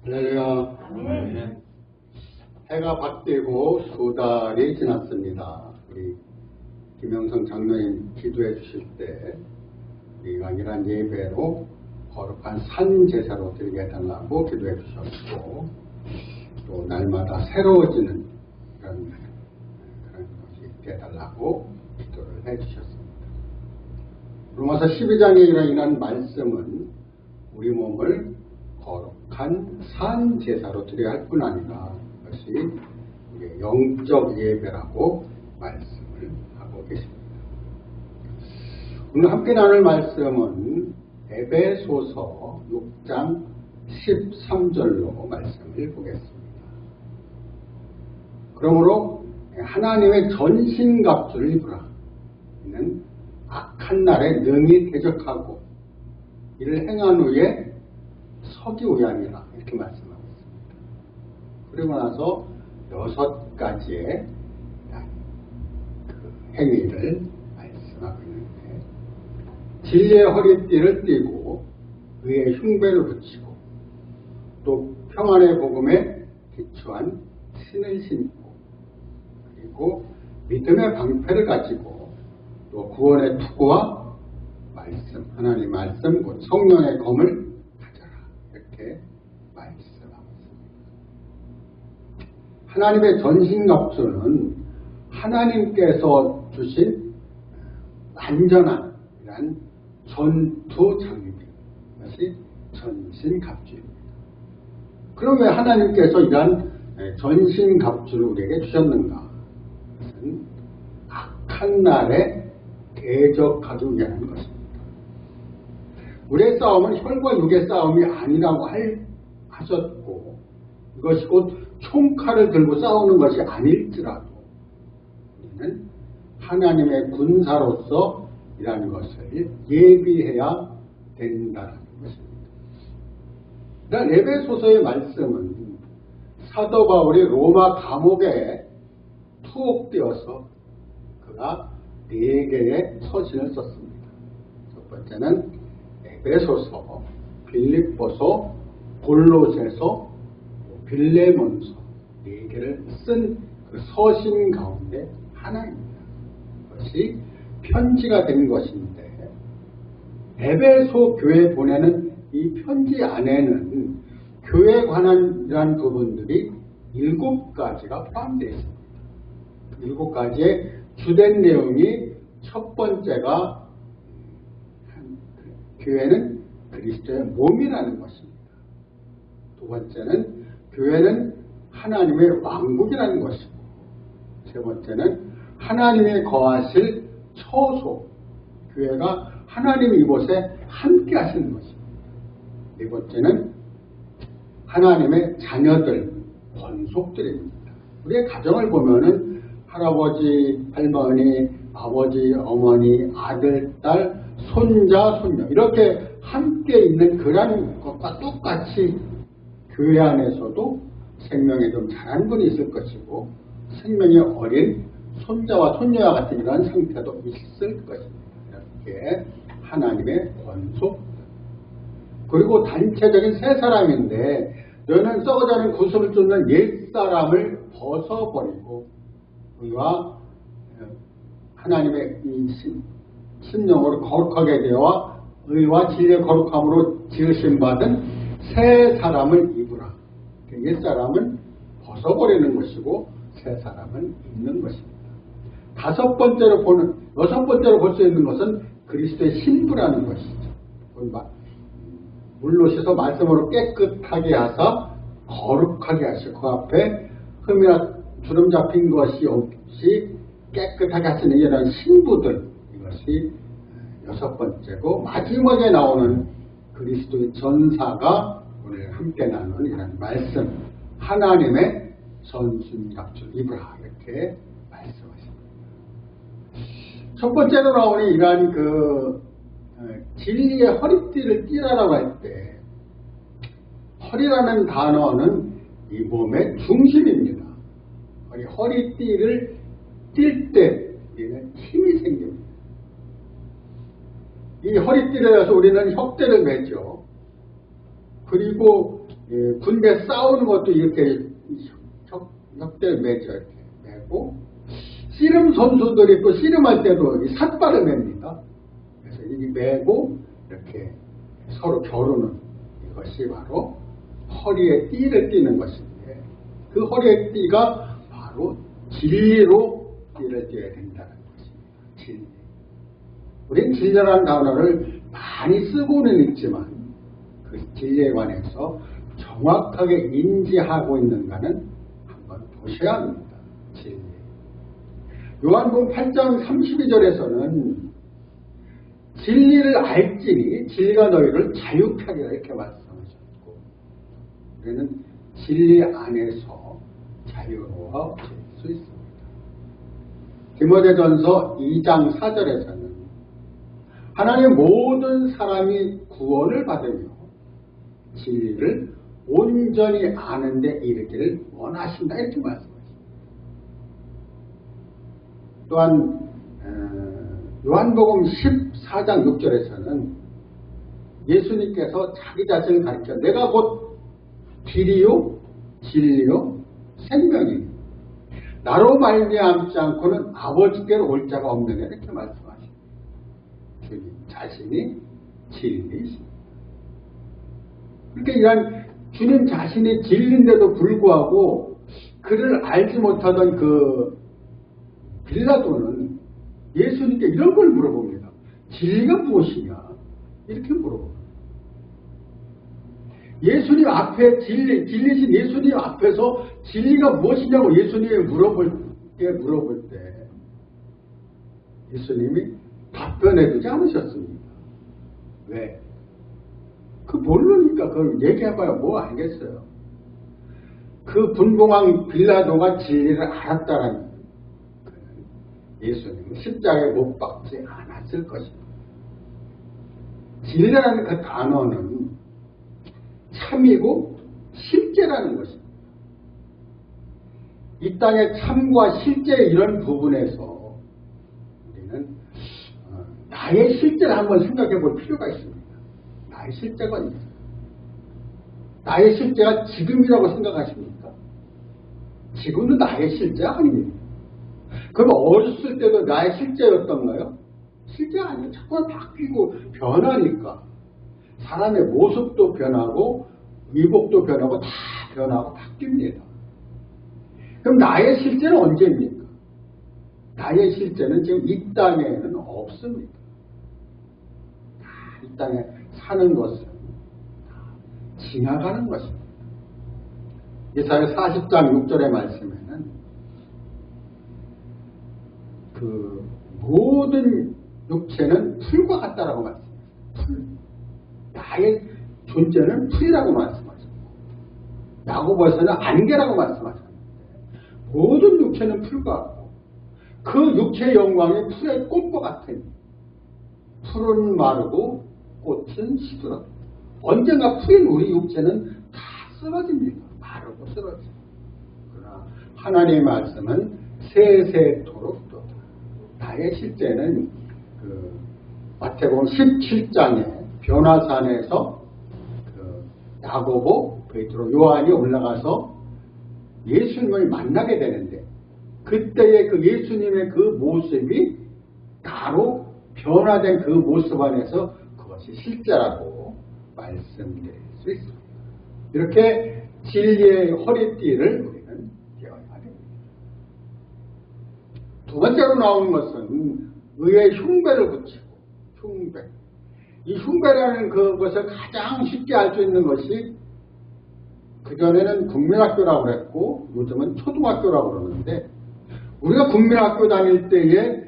할렐루야. 아멘. 해가 바뀌고 두 달이 지났습니다. 우리 김영성 장로님 기도해 주실 때 우리가 이러한 예배로 거룩한 산 제사로 드리게 해달라고 기도해 주셨고, 또 날마다 새로워지는 그런 것이 있게 해달라고 기도를 해 주셨습니다. 로마서 12장에 이런 말씀은 우리 몸을 거룩한 산 제사로 드려야 할 뿐 아니라 그것이 우리의 영적 예배라고 말씀을 하고 계십니다. 오늘 함께 나눌 말씀은 에베소서 6장 13절로 말씀을 보겠습니다. 그러므로 하나님의 전신갑주를 입으라. 이는 악한 날에 능히 대적하고 이를 행한 후에 서기 위함이라, 이렇게 말씀하고 있습니다. 그리고 나서 6가지의 그 행위를 말씀하고 있는데, 진리의 허리띠를 띠고 의의 흉배를 붙이고 또 평안의 복음에 기초한 신을 신고, 그리고 믿음의 방패를 가지고 또 구원의 투구와 말씀, 하나님의 말씀, 곧 성령의 검을 가져라, 이렇게 말씀하고 있습니다. 하나님의 전신갑주는 하나님께서 주신 완전한 이란 전투 장비, 이것이 전신갑주입니다. 그럼 왜 하나님께서 이러한 전신갑주를 우리에게 주셨는가? 그것은 악한 날에 대적하기 위한 것입니다. 우리의 싸움은 혈과 육의 싸움이 아니라고 하셨고, 이것이 곧 총칼을 들고 싸우는 것이 아닐지라도 우리는 하나님의 군사로서 이라는 것을 예비해야 된다는 것입니다. 에베소서의 말씀은 사도 바울이 로마 감옥에 투옥되어서 그가 4개의 서신을 썼습니다. 첫 번째는 에베소서, 빌립보서, 골로새서, 빌레몬서 4개를 쓴 그 서신 가운데 하나입니다. 그것이 편지가 된 것인데, 에베소 교회에 보내는 이 편지 안에는 교회에 관한 이러한 부분들이 7가지가 포함되어 있습니다. 7가지의 주된 내용이, 첫 번째가 교회는 그리스도의 몸이라는 것입니다. 두 번째는 교회는 하나님의 왕국이라는 것이고, 세 번째는 하나님의 거하실 처소, 교회가 하나님 이곳에 함께 하시는 것입니다. 네 번째는 하나님의 자녀들, 권속들입니다. 우리의 가정을 보면은 할아버지, 할머니, 아버지, 어머니, 아들, 딸, 손자, 손녀, 이렇게 함께 있는 그런 것과 똑같이 교회 안에서도 생명에 좀 자란 분이 있을 것이고, 생명이 어린 손자와 손녀와 같은 이러한 상태도 있을 것입니다. 이렇게 하나님의 권속, 그리고 단체적인 세 사람인데, 너는 썩어가는 구습을 쫓는 옛사람을 벗어버리고 의와 하나님의 심령으로 거룩하게 되어 의와 진리의 거룩함으로 지으심 받은 새 사람을 입으라. 옛사람은 벗어버리는 것이고 새 사람은 입는 것입니다. 여섯 번째로 볼 수 있는 것은 그리스도의 신부라는 것이죠. 물로 씻어 말씀으로 깨끗하게 하사 거룩하게 하시고 그 앞에 흠이나 주름 잡힌 것이 없이 깨끗하게 하시는 이런 신부들, 이것이 6번째고, 마지막에 나오는 그리스도의 전사가 오늘 함께 나누는 이런 말씀, 하나님의 전신갑주를 입으라, 이렇게 말씀하십니다. 첫 번째로 나오는 이러한 진리의 허리띠를 띠라라고 할 때, 허리라는 단어는 이 몸의 중심입니다. 허리띠를 뛸 때 우리는 힘이 생깁니다. 이 허리띠를 해서 우리는 혁대를 매죠. 그리고 군대 싸우는 것도 이렇게 혁대를 매죠. 이렇게 매고, 씨름 선수들이 또 씨름할 때도 이 삿발을 맵니다. 그래서 이 매고 이렇게 서로 겨루는 이것이 바로 허리에 띠를 띠는 것인데, 그 허리에 띠가 바로 진리로 띠를 띠어야 된다는 것입니다. 진리. 우린 진리라는 단어를 많이 쓰고는 있지만 그 진리에 관해서 정확하게 인지하고 있는가는 한번 보셔야 합니다. 진리. 요한복음 8장 32절에서는 진리를 알지니 진리가 너희를 자유케 하리라 이렇게 말씀하셨고, 우리는 진리 안에서 자유로워질 수 있습니다. 디모데전서 2장 4절에서는 하나님 모든 사람이 구원을 받으며 진리를 온전히 아는 데 이르기를 원하신다 이렇게 말씀하십니다. 또한 요한복음 14장 6절에서는 예수님께서 자기 자신을 가르쳐 내가 곧 길이요 진리요 생명이니 나로 말미암지 않고는 아버지께로 올 자가 없느냐 이렇게 말씀하십니다. 주님 자신이 진리이십니다. 그러니까 이런 주님 자신이 진리인데도 불구하고 그를 알지 못하던 그 빌라도는 예수님께 이런 걸 물어봅니다. 진리가 무엇이냐? 이렇게 물어봅니다. 예수님 앞에 진리신 예수님 앞에서 진리가 무엇이냐고 예수님이 물어볼 때 예수님이 답변해주지 않으셨습니다. 왜? 그 모르니까 그걸 얘기해봐야 뭐 알겠어요. 그 분봉왕 빌라도가 진리를 알았다라는 예수님은 십자가에 못 박지 않았을 것입니다. 진리라는 그 단어는 참이고 실제라는 것입니다. 이 땅의 참과 실제 이런 부분에서 우리는 나의 실제를 한번 생각해 볼 필요가 있습니다. 나의 실제가 있어요. 나의 실제가 지금이라고 생각하십니까? 지금은 나의 실제가 아닙니다. 그럼 어렸을 때도 나의 실제였던가요? 실제가 아니에요. 자꾸 바뀌고 변하니까. 사람의 모습도 변하고 의복도 변하고 다 변하고 바뀝니다. 그럼 나의 실제는 언제입니까? 나의 실제는 지금 이 땅에는 없습니다. 이 땅에 사는 것은 지나가는 것입니다. 이사야 40장 6절의 말씀에는 그 모든 육체는 풀과 같다라고 말씀합니다. 풀. 나의 존재는 풀이라고 말씀하셨고, 야고보에서는 안개라고 말씀하셨는데, 모든 육체는 풀과 같고, 그 육체의 영광이 풀의 꽃과 같으니, 풀은 마르고 꽃은 시들어. 언젠가 풀인 우리 육체는 다 쓰러집니다. 마르고 쓰러집니다. 그러나 하나님의 말씀은 세세토록 또다. 나의 실제는 그 마태복음 17장에 변화산에서 그 야고보, 베드로, 요한이 올라가서 예수님을 만나게 되는데, 그때의 그 예수님의 그 모습이 나로 변화된 그 모습 안에서 그것이 실제라고 말씀드릴 수 있습니다. 이렇게 진리의 허리띠를 우리는 배워야 됩니다. 두 번째로 나오는 것은 의의 흉배를 붙이고, 흉배. 이 흉배라는 그것을 가장 쉽게 알 수 있는 것이, 그전에는 국민학교라고 그랬고 요즘은 초등학교라고 그러는데, 우리가 국민학교 다닐 때에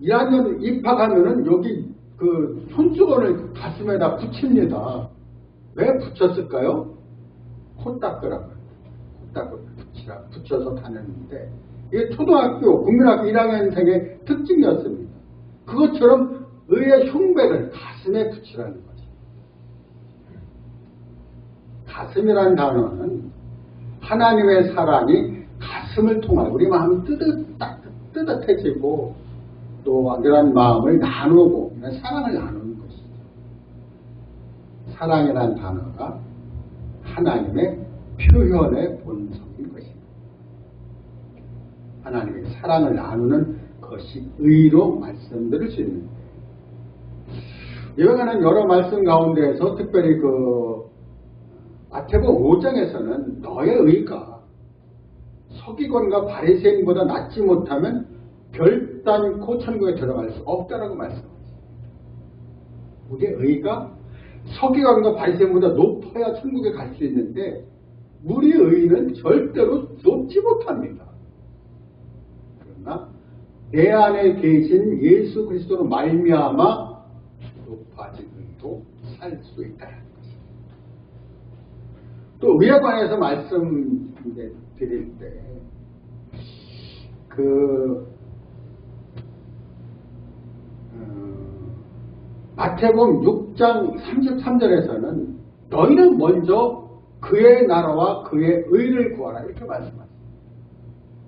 1학년 입학하면은 여기 그 손수건을 가슴에다 붙입니다. 왜 붙였을까요? 코 닦으라고. 코 닦고 붙여서 다녔는데, 이게 초등학교, 국민학교 1학년생의 특징이었습니다. 그것처럼 의의 흉배를 가슴에 붙이라는 거죠. 가슴이라는 단어는 하나님의 사랑이 가슴을 통하여 우리 마음이 뜨뜻해지고 또 그런 마음을 나누고 이런 사랑을 나누는 것이죠. 사랑이라는 단어가 하나님의 표현의 본성인 것입니다. 하나님의 사랑을 나누는 것이 의로 말씀드릴 수 있는 거예요. 이와 관한 여러 말씀 가운데에서 특별히 마태복음 5장에서는 너의 의가 서기관과 바리새인보다 낫지 못하면 결단코 천국에 들어갈 수 없다라고 말씀하셨습니다. 우리의 의가 서기관과 바리새인보다 높아야 천국에 갈 수 있는데 우리의 의는 절대로 높지 못합니다. 그러나 내 안에 계신 예수 그리스도로 말미암아 높아진 의도 살 수 있다는 것입니다. 또 의에 관해서 말씀드릴 때 마태복음 6장 33절에서는 너희는 먼저 그의 나라와 그의 의를 구하라 이렇게 말씀하십니다.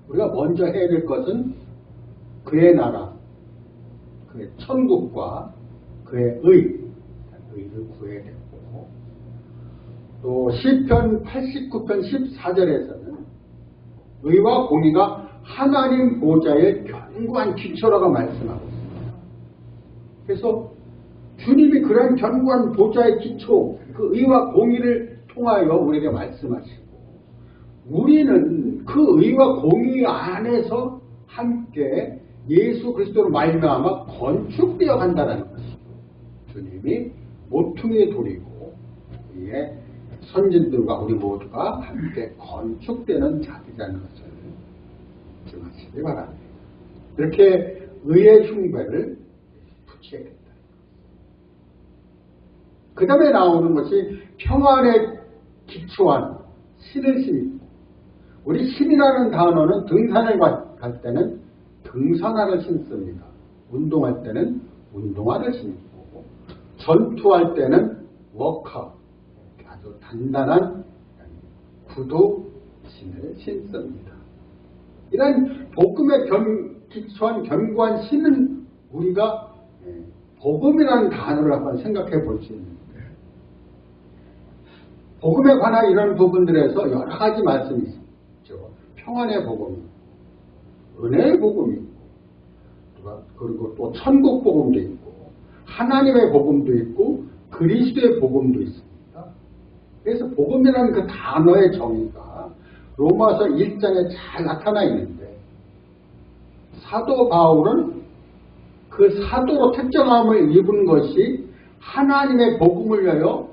우리가 먼저 해야 될 것은 그의 나라, 그의 천국과 그의 의를 구해야 되고, 또 시편 89편 14절에서는 의와 공의가 하나님 보좌의 견고한 기초라고 말씀하고 있습니다. 그래서 주님이 그런 견고한 보좌의 기초, 그 의와 공의를 통하여 우리에게 말씀하시고, 우리는 그 의와 공의 안에서 함께 예수 그리스도로 말미암아 건축되어 간다는 것이죠. 주님이 모퉁이의 돌이고 위에 선진들과 우리 모두가 함께 건축되는 자리라는 것을 기억하시기 바랍니다. 이렇게 의의 흉배를 붙여야겠다. 그 다음에 나오는 것이 평안에 기초한 신을 신고, 우리 신이라는 단어는 등산을 갈 때는 등산화를 신습니다. 운동할 때는 운동화를 신고, 전투할 때는 워커, 아주 단단한 구두 신을 신습니다. 이런 복음에 기초한 견고한 신은 우리가 복음이라는 단어를 한번 생각해 볼 수 있는데, 복음에 관한 이런 부분들에서 여러 가지 말씀이 있죠. 평안의 복음, 은혜의 복음이 있고, 그리고 또 천국 복음도 있고, 하나님의 복음도 있고, 그리스도의 복음도 있습니다. 그래서 복음이라는 그 단어의 정의가 로마서 1장에 잘 나타나 있는데, 사도 바울은 그 사도로 택정함을 입은 것이 하나님의 복음을 위하여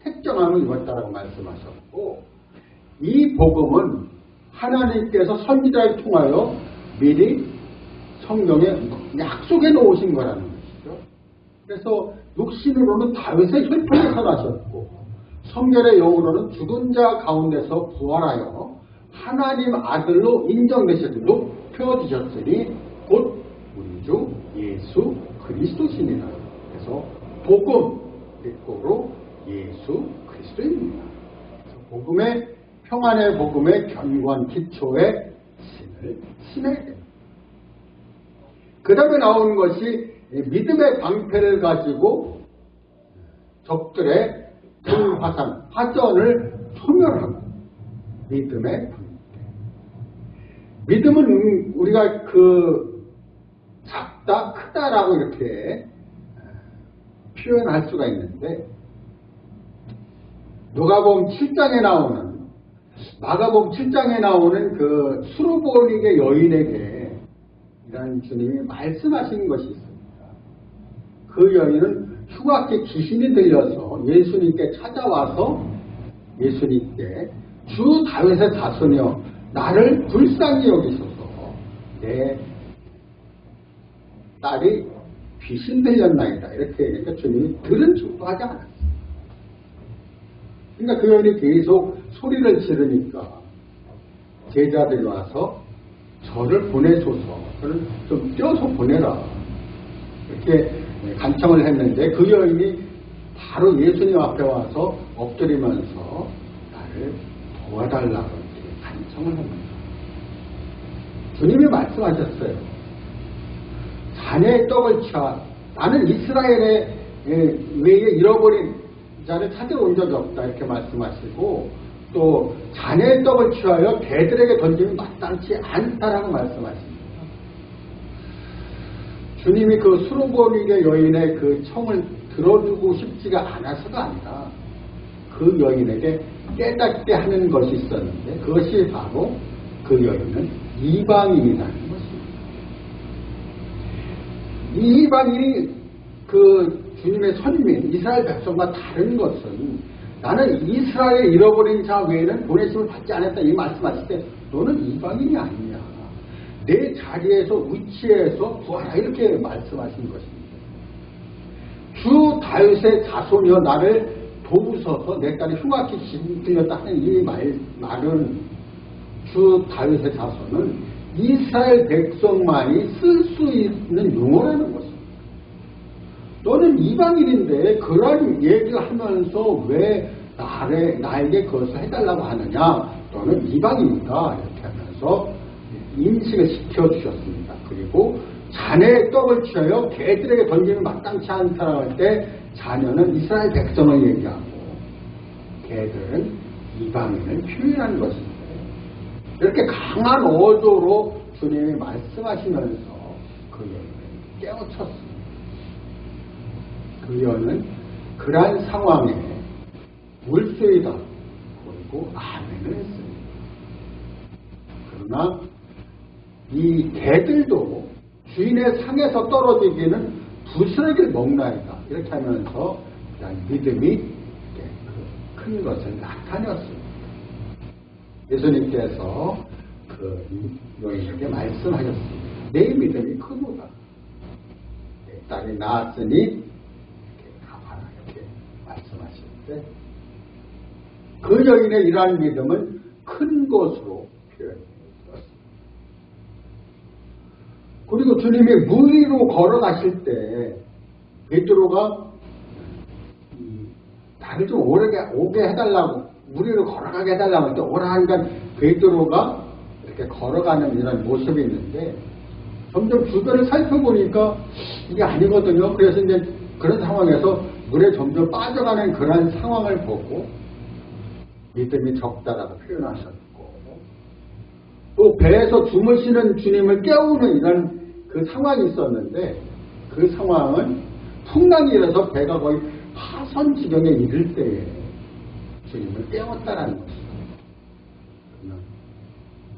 택정함을 입었다라고 말씀하셨고, 이 복음은 하나님께서 선지자를 통하여 미리 성경에 약속해 놓으신 거라는 것이죠. 그래서 육신으로는 다윗의 혈통에 선하셨고, 성결의 영으로는 죽은 자 가운데서 부활하여 하나님 아들로 인정되셨으니, 높여지셨으니 곧 우리 주 예수 그리스도시니라. 그래서 복음 뜻고로 예수 그리스도입니다. 그래서 복음의 평안의 복음의 견고한 기초에 신을 신어야 됩니다. 그 다음에 나오는 것이 믿음의 방패를 가지고 적들의 화전을 소멸하고, 믿음의 방패. 믿음은 우리가 작다, 크다라고 이렇게 표현할 수가 있는데, 누가복음 7장에 나오는, 마가복음 7장에 나오는 그 수르보닉의 여인에게 이런 주님이 말씀하신 것이 있습니다. 그 여인은 흉악히 귀신이 들려서 예수님께 찾아와서 예수님께 주 다윗의 자손이여 나를 불쌍히 여기소서, 내 딸이 귀신 들렸나이다 이렇게 얘기하니까 주님이 들은 척도 하지 않았어요. 그러니까 그 여인이 계속 소리를 지르니까 제자들이 와서 저를 보내소서, 저를 좀 떼어서 보내라 이렇게 간청을 했는데, 그 여인이 바로 예수님 앞에 와서 엎드리면서 나를 도와달라고 이렇게 간청을 합니다. 주님이 말씀하셨어요. 자네의 떡을 취하, 나는 이스라엘의 외에 잃어버린 자를 찾으러 온 적이 없다 이렇게 말씀하시고 또 자네의 떡을 취하여 개들에게 던지면 마땅치 않다라고 말씀하십니다. 주님이 그 수로보nik의 여인의 그 청을 들어주고 싶지가 않아서가 아니라 그 여인에게 깨닫게 하는 것이 있었는데 그것이 바로 그 여인은 이방인이라는 것입니다. 이 이방인이 그 주님의 선민 이스라엘 백성과 다른 것은 나는 이스라엘에 잃어버린 자 외에는 보내심을 받지 않았다 이 말씀하실 때 너는 이방인이 아니냐 내 자리에서 위치에서 구하라 이렇게 말씀하신 것입니다. 주 다윗의 자손이여 나를 도우소서 내 딸이 흉악히 들렸다 하는 이 말은 주 다윗의 자손은 이스라엘 백성만이 쓸 수 있는 용어라는 것입니다. 너는 이방인인데 그런 얘기를 하면서 왜 나에게 그것을 해달라고 하느냐 너는 이방인이다 이렇게 하면서 인식을 시켜주셨습니다. 그리고 자네의 떡을 취하여 개들에게 던지면 마땅치 않다라고 할 때 자녀는 이스라엘 백성을 얘기하고 개들은 이방인을 표현하는 것입니다. 이렇게 강한 어조로 주님이 말씀하시면서 그 여인을 깨우쳤습니다. 그 여인은 그러한 상황에 울소이다 그리고 아멘을 했습니다. 그러나 이 개들도 주인의 상에서 떨어지기는 부스러기를 먹나이다 이렇게 하면서 믿음이 큰 것을 나타냈습니다. 예수님께서 그 여인에게 말씀하셨습니다. 내 믿음이 크구나. 내 딸이 낳았으니 이렇게 가봐라 이렇게 말씀하실 때 그 여인의 이러한 믿음은 큰 것으로 표현되었습니다. 그리고 주님이 물 위로 걸어가실 때 베드로가 나를 좀 오게 해달라고 물 위로 걸어가게 해달라고 할 때 오라 하니까 베드로가 이렇게 걸어가는 이런 모습이 있는데 점점 주변을 살펴보니까 이게 아니거든요. 그래서 이제 그런 상황에서 물에 점점 빠져가는 그런 상황을 보고 믿음이 적다라고 표현하셨고 또 배에서 주무시는 주님을 깨우는 이런 그 상황이 있었는데 그 상황은 풍랑이 일어서 배가 거의 파선 지경에 이를 때에 주님을 깨웠다라는 것입니다.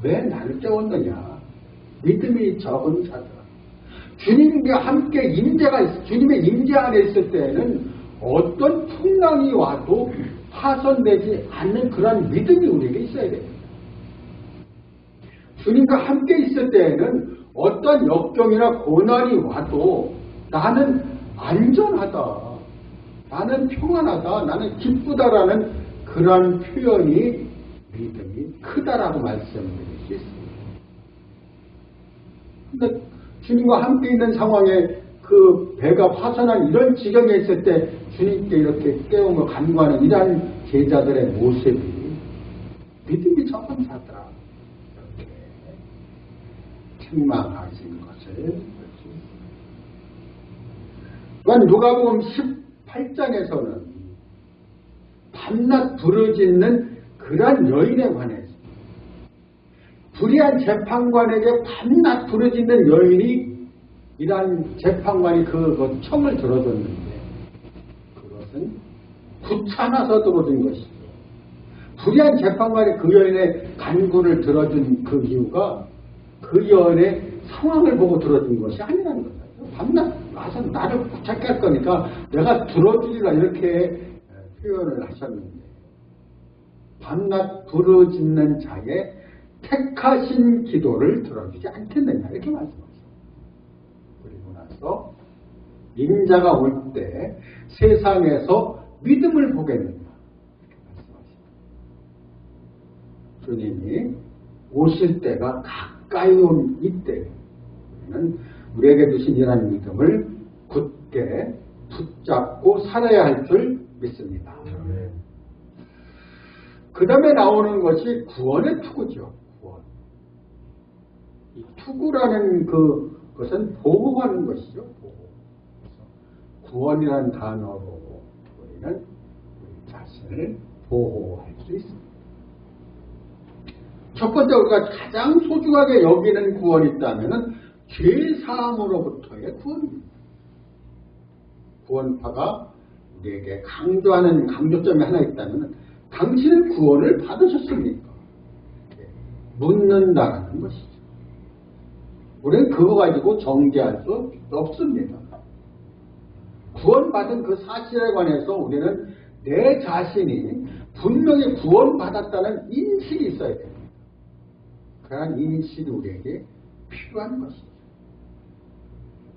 왜 나를 깨웠느냐? 믿음이 적은 자들. 주님과 함께 주님의 임재 안에 있을 때에는 어떤 풍랑이 와도 파손되지 않는 그런 믿음이 우리에게 있어야 됩니다. 주님과 함께 있을 때에는 어떤 역경이나 고난이 와도 나는 안전하다, 나는 평안하다, 나는 기쁘다라는 그런 표현이 믿음이 크다라고 말씀드릴 수 있습니다. 근데 주님과 함께 있는 상황에 그 배가 파손한 이런 지경에 있을 때 주님께 이렇게 깨움을 간구하는 이러한 제자들의 모습이 믿음이 적은 자들아 이렇게 책망하신 것을 볼 수 있습니다. 또한 누가복음 18장에서는 밤낮 부르짖는 그러한 여인에 관해서 불의한 재판관에게 밤낮 부르짖는 여인이 이러한 재판관이 그 청을 들어줬는데 그것은 귀찮아서 들어준 것이죠. 불의한 재판관이 그 여인의 간구를 들어준 그 이유가 그 여인의 상황을 보고 들어준 것이 아니라는 거죠. 밤낮 와서 나를 귀찮게 할 거니까 내가 들어주리라 이렇게 표현을 하셨는데 밤낮 부르짖는 자의 택하신 기도를 들어주지 않겠느냐 이렇게 말씀하셨습니다. 그리고 나서 인자가 올 때 세상에서 믿음을 보겠느냐 이렇게 말씀하십니다. 주님이 오실 때가 가까이 온 이때에는 우리에게 주신 이러한 믿음을 굳게 붙잡고 살아야 할 줄 믿습니다. 그 다음에 나오는 것이 구원의 투구죠. 구원. 이 투구라는 그것은 보호하는 것이죠. 보호. 구원이라는 단어로 우리는 자신을 보호할 수 있습니다. 첫 번째 우리가 가장 소중하게 여기는 구원이 있다면 죄사함으로부터의 구원입니다. 구원파가 우리에게 강조하는 강조점이 하나 있다면 당신은 구원을 받으셨습니까? 묻는다는 것이죠. 우리는 그거 가지고 정죄할 수 없습니다. 구원받은 그 사실에 관해서 우리는 내 자신이 분명히 구원받았다는 인식이 있어야 됩니다. 그러한 인식이 우리에게 필요한 것이죠.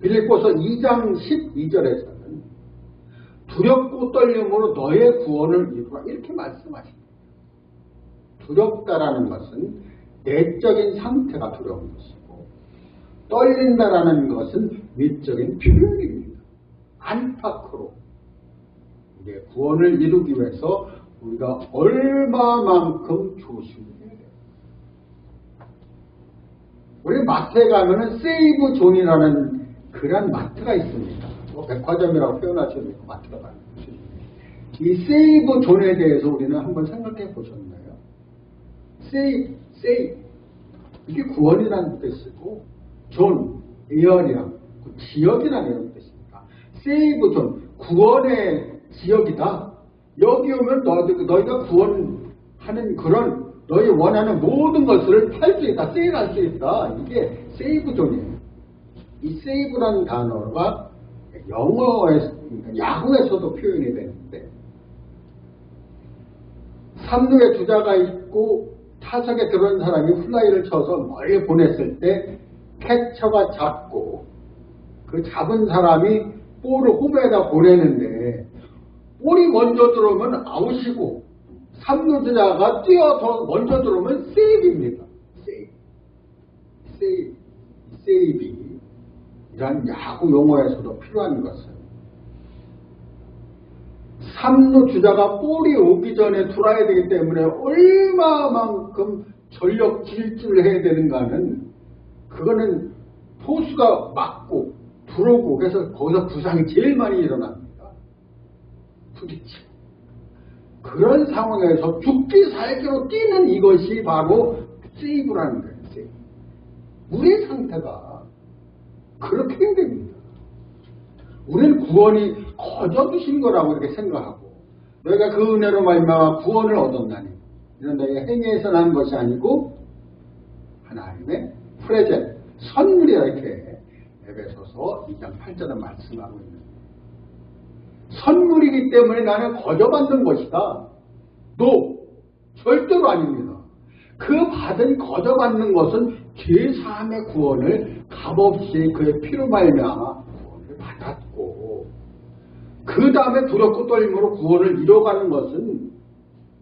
빌립보서 2장 12절에서는 두렵고 떨림으로 너의 구원을 이루라 이렇게 말씀하십니다. 두렵다라는 것은 내적인 상태가 두려운 것이고 떨린다라는 것은 미적인 표현입니다. 안팎으로 우리의 구원을 이루기 위해서 우리가 얼마만큼 조심해야 돼요. 우리 마트에 가면은 세이브 존이라는 그런 마트가 있습니다. 뭐 백화점이라고 표현하셔도 되고 마트가 많은 것이죠. 이 세이브 존에 대해서 우리는 한번 생각해 보셨나요? 세이브 이게 구원이라는 뜻이고 존, 에어리랑 지역이라는 뜻입니다. 세이브 존 구원의 지역이다. 여기 오면 너희가 구원하는 그런 너희 원하는 모든 것을 팔 수 있다. 세일할 수 있다. 이게 세이브 존이에요. 이 세이브라는 단어가 영어에서, 야구에서도 표현이 되는데 삼루에 주자가 있고 타석에 들어온 사람이 플라이를 쳐서 멀리 보냈을 때 캐쳐가 잡고 그 잡은 사람이 볼을 홈에다 보내는데 볼이 먼저 들어오면 아웃이고 삼루 주자가 뛰어서 먼저 들어오면 세이브입니다. 세이브. 이런 야구 용어에서도 필요한 것은 삼루 주자가 볼이 오기 전에 들어와야 되기 때문에 얼마만큼 전력 질주를 해야 되는가는 그거는 포수가 맞고 들어오고 그래서 거기서 부상이 제일 많이 일어납니다. 부딪히고 그런 상황에서 죽기 살기로 뛰는 이것이 바로 세이브라는 거예요. 세이브. 우리의 상태가 그렇게 됩니다. 우리는 구원이 거저주신 거라고 이렇게 생각하고 너희가 그 은혜로 말미암아 구원을 얻었나니 이런 너희의 행위에서 난 것이 아니고 하나님의 프레젠 선물이라 이렇게 에베소서 2장 8절에 말씀하고 있는 선물이기 때문에 나는 거저받는 것이다. 절대로 아닙니다. 그 받은 거저받는 것은 죄사함의 구원을 값없이 그의 피로 말미암아 구원을 받았고 그 다음에 두렵고 떨림으로 구원을 이뤄가는 것은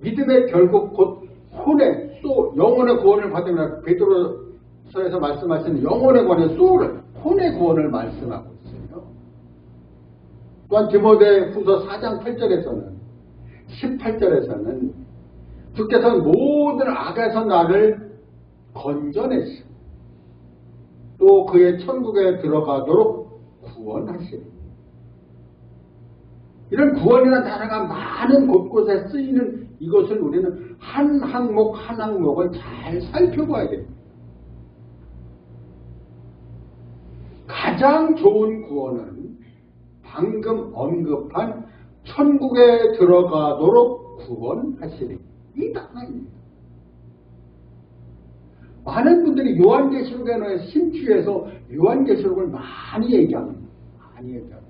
믿음의 결국 곧 혼의 영혼의 구원을 받으면 베드로서에서 말씀하시는 영혼에 관한 혼의 구원을 말씀하고 있어요. 또한 디모데후서 4장 8절에서는 18절에서는 주께서는 모든 악에서 나를 건져내시고 또 그의 천국에 들어가도록 구원하시니 이런 구원이라는 단어가 많은 곳곳에 쓰이는 이것을 우리는 한 항목 한 항목을 잘 살펴봐야 됩니다. 가장 좋은 구원은 방금 언급한 천국에 들어가도록 구원하시니 이 단어입니다. 많은 분들이 요한계시록에 심취해서 요한계시록을 많이 얘기합니다. 많이 얘기하고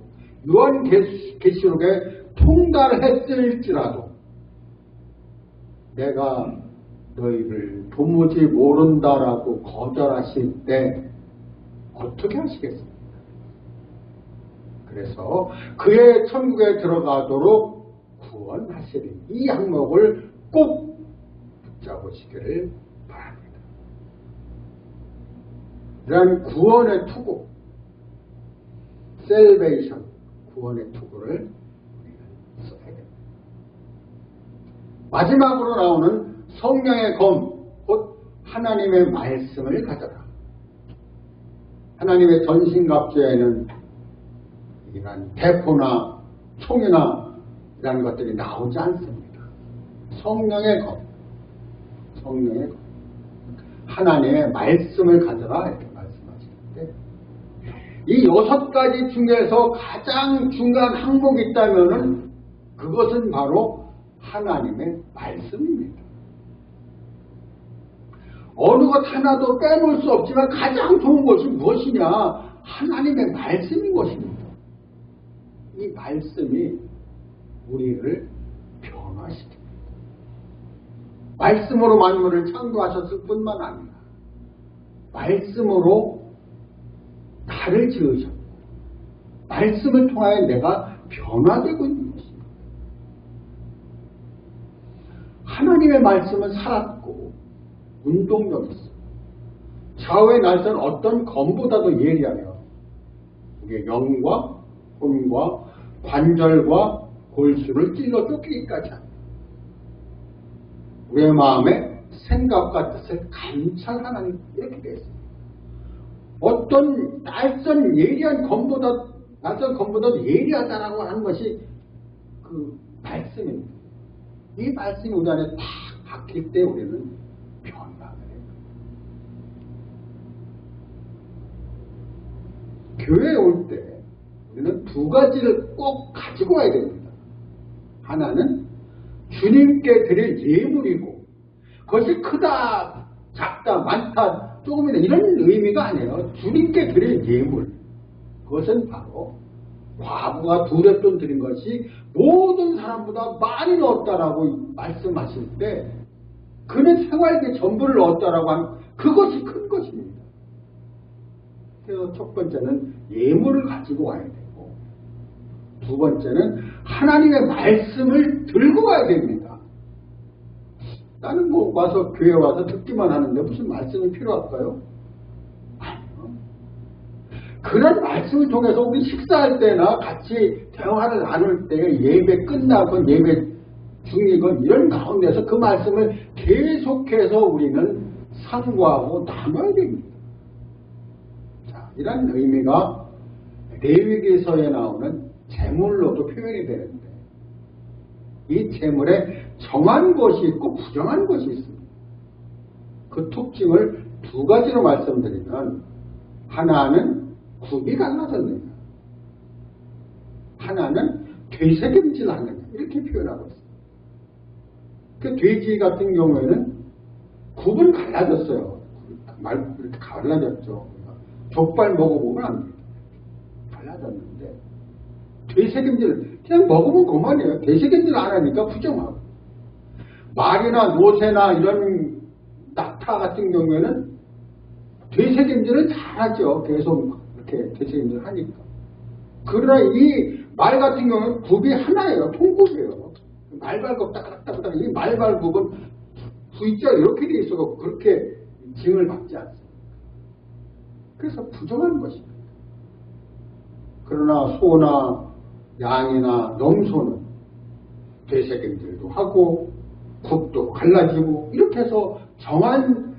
요한계시록에 통달했을지라도 내가 너희를 도무지 모른다라고 거절하실 때 어떻게 하시겠습니까? 그래서 그의 천국에 들어가도록 구원하시리 이 항목을 꼭 붙잡으시기를 바랍니다. 이러한 구원의 투구 셀베이션 구원의 투구를 우리는 써야 됩니다. 마지막으로 나오는 성령의 검 곧 하나님의 말씀을 가져라. 하나님의 전신갑주에는 이런 대포나 총이나 이런 것들이 나오지 않습니다. 성령의 검. 성령의 검. 하나님의 말씀을 가져라 이렇게 말씀하시는데 이 6가지 중에서 가장 중요한 항목이 있다면은 그것은 바로 하나님의 말씀입니다. 어느 것 하나도 빼놓을 수 없지만 가장 좋은 것이 무엇이냐? 하나님의 말씀인 것입니다. 이 말씀이 우리를 변화시킵니다. 말씀으로 만물을 창조하셨을 뿐만 아니라 말씀으로 나를 지으셨고 말씀을 통하여 내가 변화되고 있는 것입니다. 하나님의 말씀은 살았고 운동력이 있습니다. 좌우의 날선 어떤 검보다도 예리하며 우리의 영과 혼과 관절과 골수를 찔러 쫓기기까지 합니다. 우리의 마음의 생각과 뜻을 감찰하는 이렇게 되어 있습니다. 어떤 낯선 검보다도 예리하다라고 하는 것이 그 말씀입니다. 이 말씀이 우리 안에 딱 박힐 때 우리는 변화를 해요. 교회에 올 때 우리는 2가지를 꼭 가지고 와야 됩니다. 하나는 주님께 드릴 예물이고 그것이 크다, 작다, 많다, 조금이나 이런 의미가 아니에요. 주님께 드릴 예물. 그것은 바로 과부가 2렙돈 드린 것이 모든 사람보다 많이 넣었다라고 말씀하실 때 그는 생활비 전부를 넣었다라고 하는 그것이 큰 것입니다. 그래서 첫 번째는 예물을 가지고 와야 되고 2번째는 하나님의 말씀을 들고 가야 됩니다. 나는 뭐 와서 교회 와서 듣기만 하는데 무슨 말씀이 필요할까요? 아니요. 그런 말씀을 통해서 우리 식사할 때나 같이 대화를 나눌 때 예배 끝나건 예배 중이건 이런 가운데서 그 말씀을 계속해서 우리는 상고하고 나눠야 됩니다. 자, 이런 의미가 레위기서에 나오는 제물로도 표현이 되는데 이 제물에 정한 것이 있고 부정한 것이 있습니다. 그 특징을 2가지로 말씀드리면 하나는 굽이 갈라졌느냐 하나는 되새김질하느냐 이렇게 표현하고 있습니다. 그 돼지 같은 경우에는 굽은 갈라졌어요. 말 이렇게 갈라졌죠. 족발 먹어보면 안 돼요. 갈라졌는데 되새김질 그냥 먹으면 그만이에요. 되새김질 안 하니까 부정하고 말이나 노새나 이런 낙타 같은 경우에는 되새김질은 잘하죠. 계속 이렇게 되새김질 하니까. 그러나 이 말 같은 경우는 굽이 하나예요. 통굽이에요. 말발굽 딱딱딱딱 이 말발굽은 V자 이렇게 돼 있어서 그렇게 징을 받지 않습니다. 그래서 부정한 것입니다. 그러나 소나 양이나 염소는 되새김질도 하고 굽도 갈라지고 이렇게 해서 정한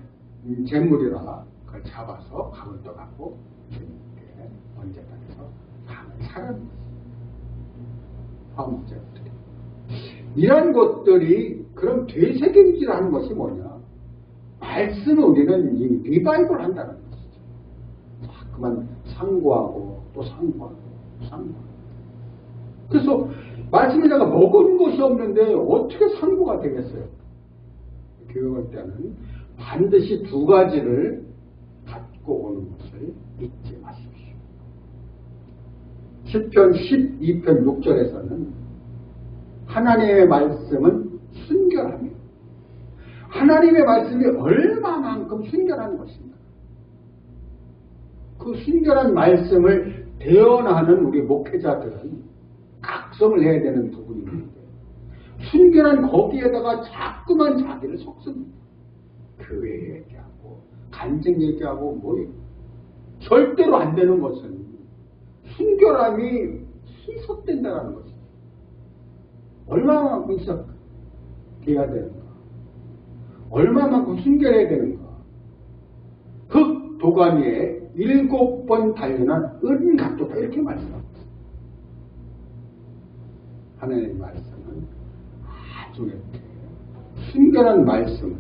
재물이라 그걸 잡아서 감을 떠갖고 주님께 언제까지서 감을 사라는 것입니다. 화목제물들이 이런 것들이 그럼 되새김질하는 것이 뭐냐? 말씀을 우리는 이 리바이벌 한다는 것이죠. 자꾸만 상고하고 또 상고하고 상고하고 그래서 말씀을 내가 먹은 것이 없는데 어떻게 상고가 되겠어요? 교육할 때는 반드시 2가지를 갖고 오는 것을 잊지 마십시오. 시편 12편 6절에서는 하나님의 말씀은 순결합니다. 하나님의 말씀이 얼마만큼 순결한 것인가? 그 순결한 말씀을 대언하는 우리 목회자들은 각성을 해야 되는 부분이 있는데 순결한 거기에다가 자꾸만 자기를 섞습니다. 교회 얘기하고 간증 얘기하고 뭐 절대로 안 되는 것은 순결함이 희석된다는 것이죠. 얼마만큼 희석해야 되는가? 얼마만큼 순결해야 되는가? 그 도가니에 7번 단련한 은각도다 이렇게 말씀합니다. 하나님의 말씀은 아주 이렇게 순결한 말씀을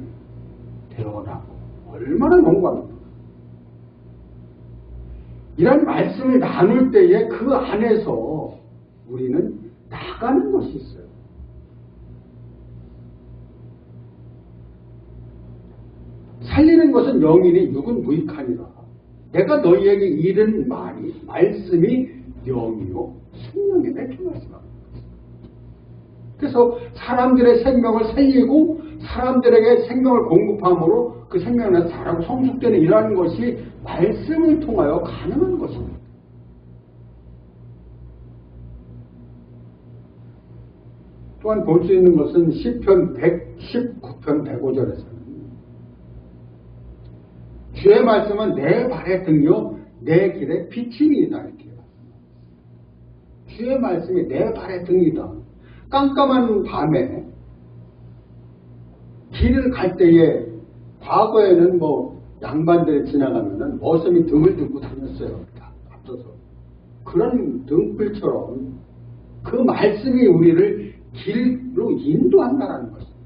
대언하고 얼마나 영광입니까? 이런 말씀을 나눌 때에 그 안에서 우리는 나가는 것이 있어요. 살리는 것은 영이니 육은 무익하니라. 내가 너희에게 이른 말씀이 영이요 생명이다 이렇게 말씀합니다. 그래서 사람들의 생명을 살리고 사람들에게 생명을 공급함으로 그 생명을 자라고 성숙되는 이러한 것이 말씀을 통하여 가능한 것입니다. 또한 볼 수 있는 것은 시편 119편 105절에서는 주의 말씀은 내 발의 등이요 내 길의 빛이니이다 이렇게 말씀합니다. 주의 말씀이 내 발의 등이다. 깜깜한 밤에 길을 갈 때에 과거에는 양반들이 지나가면은 머슴이 등을 들고 다녔어요. 앞서서. 그런 등불처럼 그 말씀이 우리를 길로 인도한다는 것입니다.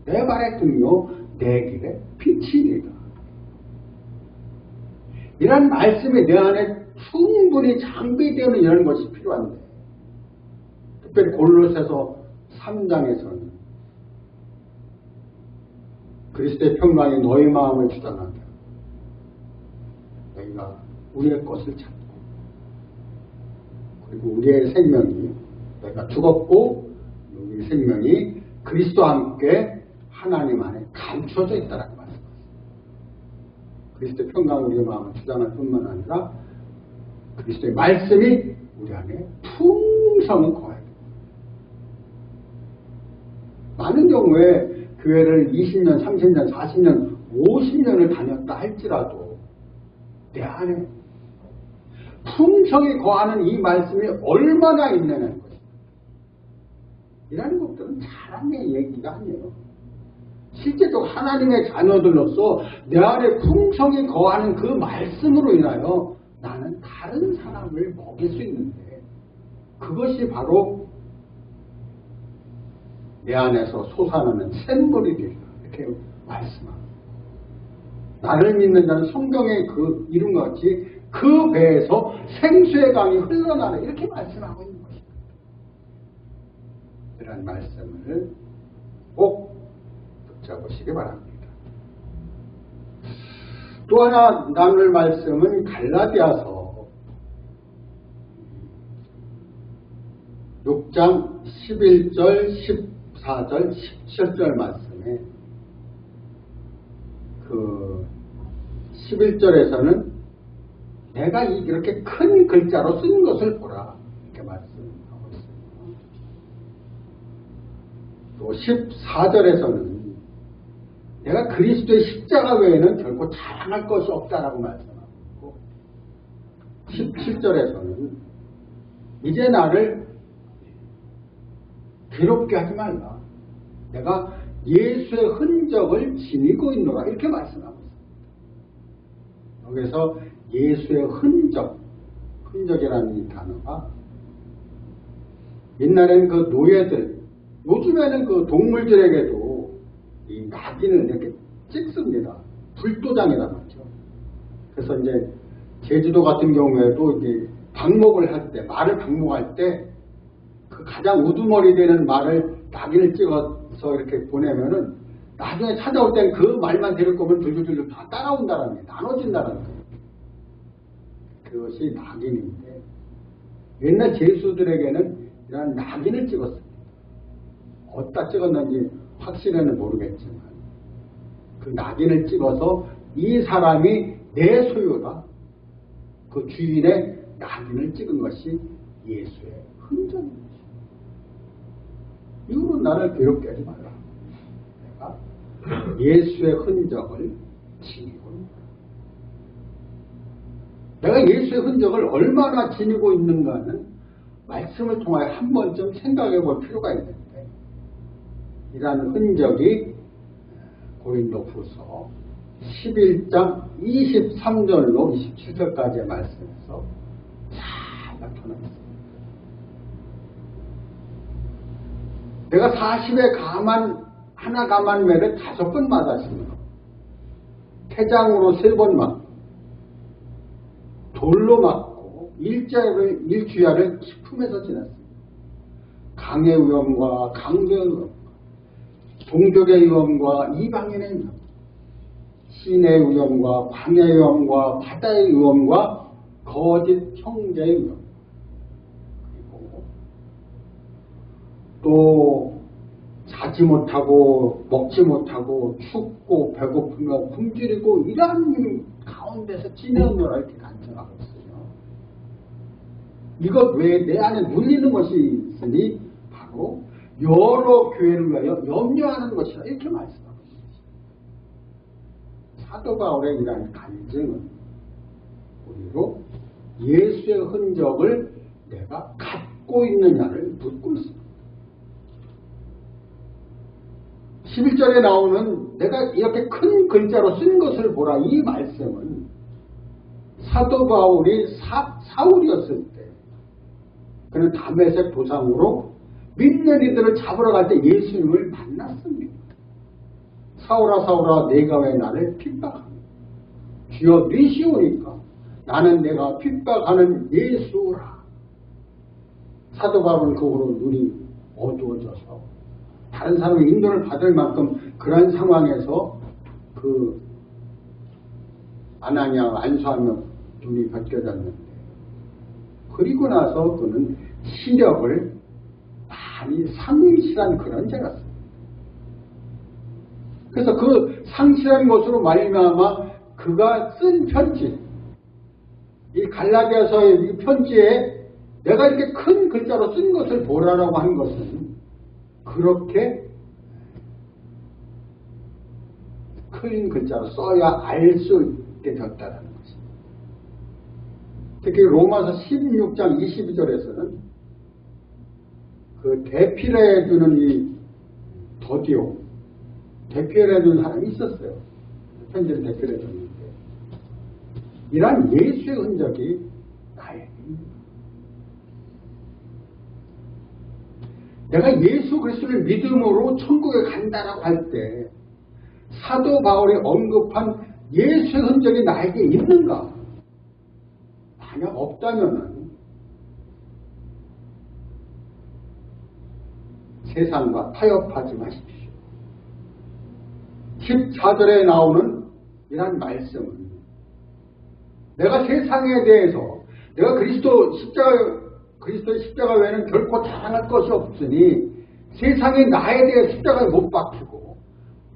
내 발의 등이요 내 길의 빛이니이다. 이런 말씀이 내 안에 충분히 장비되는 이런 것이 필요한데 특별히 골로새서 3장에서는 그리스도의 평강이 너희 마음을 주장하게 너희가 우리의 것을 찾고 그리고 우리의 생명이 너희가 죽었고 우리의 생명이 그리스도와 함께 하나님 안에 감춰져 있다라고 말씀하십니다. 그리스도의 평강이 우리의 마음을 주장할 뿐만 아니라 그리스도의 말씀이 우리 안에 풍성히 거해요. 많은 경우에 교회를 20년, 30년, 40년, 50년을 다녔다 할지라도 내 안에 풍성히 거하는 이 말씀이 얼마나 있느냐는 것입니다. 이라는 것들은 사람의 얘기가 아니에요. 실제로 하나님의 자녀들로서 내 안에 풍성히 거하는 그 말씀으로 인하여 나는 다른 사람을 먹일 수 있는데 그것이 바로 내 안에서 솟아나는 샘물이 되리라 이렇게 말씀합니다. 나를 믿는 자는 성경의 그 이름과 같이 그 배에서 생수의 강이 흘러나는 이렇게 말씀하고 있는 것입니다. 이런 말씀을 꼭 붙잡으시기 바랍니다. 또 하나 나눌 말씀은 갈라디아서 6장 11절 14절 17절 말씀에 그 11절에서는 내가 이렇게 큰 글자로 쓴 것을 보라 이렇게 말씀하고 있습니다. 또 14절에서는 내가 그리스도의 십자가 외에는 결코 자랑할 것이 없다라고 말씀하고 있고 17절에서는 이제 나를 괴롭게 하지 말라. 내가 예수의 흔적을 지니고 있노라 이렇게 말씀하고 있습니다. 여기서 예수의 흔적이라는 이 단어가 옛날에는 그 노예들, 요즘에는 그 동물들에게도 이 낙인을 이렇게 찍습니다. 불도장이라고 하죠. 그래서 이제 제주도 같은 경우에도 이제 방목을 할 때, 말을 방목할 때 그 가장 우두머리 되는 말을 낙인을 찍어서 이렇게 보내면은 나중에 찾아올 땐 그 말만 데릴 거면 줄줄줄 다 따라온다는 게 나눠진다는 거예요. 그것이 낙인인데 옛날 제수들에게는 이런 낙인을 찍었습니다. 어디다 찍었는지 확실히는 모르겠지만 그 낙인을 찍어서 이 사람이 내 소유다. 그 주인의 낙인을 찍은 것이 예수의 흔적입니다. 이후로 나를 괴롭게 하지 말라. 내가 예수의 흔적을 지니고 있다. 내가 예수의 흔적을 얼마나 지니고 있는가는 말씀을 통하여 한 번쯤 생각해 볼 필요가 있는데 이러한 흔적이 고린도후서 11장 23절로 27절까지의 말씀에서 잘 나타나 있습니다. 내가 40에 하나 감한매를 5번 맞았습니다. 태장으로 3번 맞고, 돌로 맞고, 일주야를 식품에서 지났습니다. 강의 위험과 강도의 위험, 동족의 위험과 이방인의 위험, 시내의 위험과 광야의 위험과 바다의 위험과 거짓 형제의 위험, 그리고 또 자지 못하고 먹지 못하고 춥고 배고프며 굶주리고 이러한 가운데서 지내느라 이렇게 간청하고 있어요. 이것 외에 내 안에 눌리는 것이 있으니 바로 여러 교회를 위하여 염려하는 것이라 이렇게 말씀하고 있습니다. 사도 바울의 이러한 간증은 우리로 예수의 흔적을 내가 갖고 있느냐를 묻고 있습니다. 11절에 나오는 내가 이렇게 큰 글자로 쓴 것을 보라, 이 말씀은 사도 바울이 사울이었을 때 그는 다메섹 도상으로 믿는 이들을 잡으러 갈 때 예수님을 만났습니다. 사울아 사울아 내가 왜 나를 핍박하니 주여 니시오니까 나는 내가 핍박하는 예수라. 사도 바울은 그 후로 눈이 어두워져서 다른 사람의 인도를 받을 만큼 그런 상황에서 그 아나니아가 안수하며 눈이 벗겨졌는데, 그리고 나서 그는 시력을 많이 상실한 그런 죄가 있습니다. 그래서 그 상실한 것으로 말미암아 그가 쓴 편지, 이 갈라디아서의 이 편지에 내가 이렇게 큰 글자로 쓴 것을 보라라고 한 것은 그렇게 큰 글자로 써야 알 수 있게 되었다는 것입니다. 특히 로마서 16장 22절에서는 그 대필해주는 이 더디오, 대필해주는 사람이 있었어요. 편지를 대필해줬는데 이러한 예수의 흔적이 나에게입니다. 내가 예수 그리스도를 믿음으로 천국에 간다라고 할 때 사도 바울이 언급한 예수의 흔적이 나에게 있는가? 만약 없다면 세상과 타협하지 마십시오. 14절에 나오는 이러한 말씀은 내가 세상에 대해서 내가 그리스도의 십자가 외에는 결코 자랑할 것이 없으니 세상이 나에 대해 십자가에 못 박히고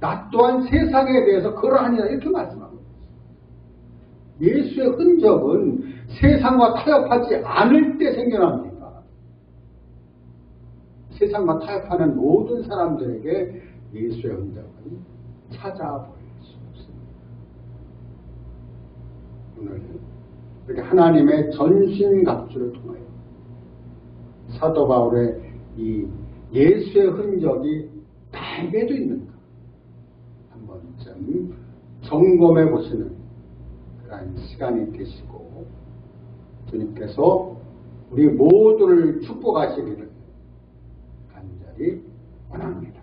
나 또한 세상에 대해서 그러하니라 이렇게 말씀합니다. 예수의 흔적은 세상과 타협하지 않을 때 생겨납니다. 세상과 타협하는 모든 사람들에게 예수의 흔적은 찾아볼 수 없습니다. 오늘 이렇게 하나님의 전신갑주를 통하여 사도 바울의 이 예수의 흔적이 나에게도 있는가 한 번쯤 점검해 보시는 그런 시간이 되시고 주님께서 우리 모두를 축복하시기를 간절히 원합니다.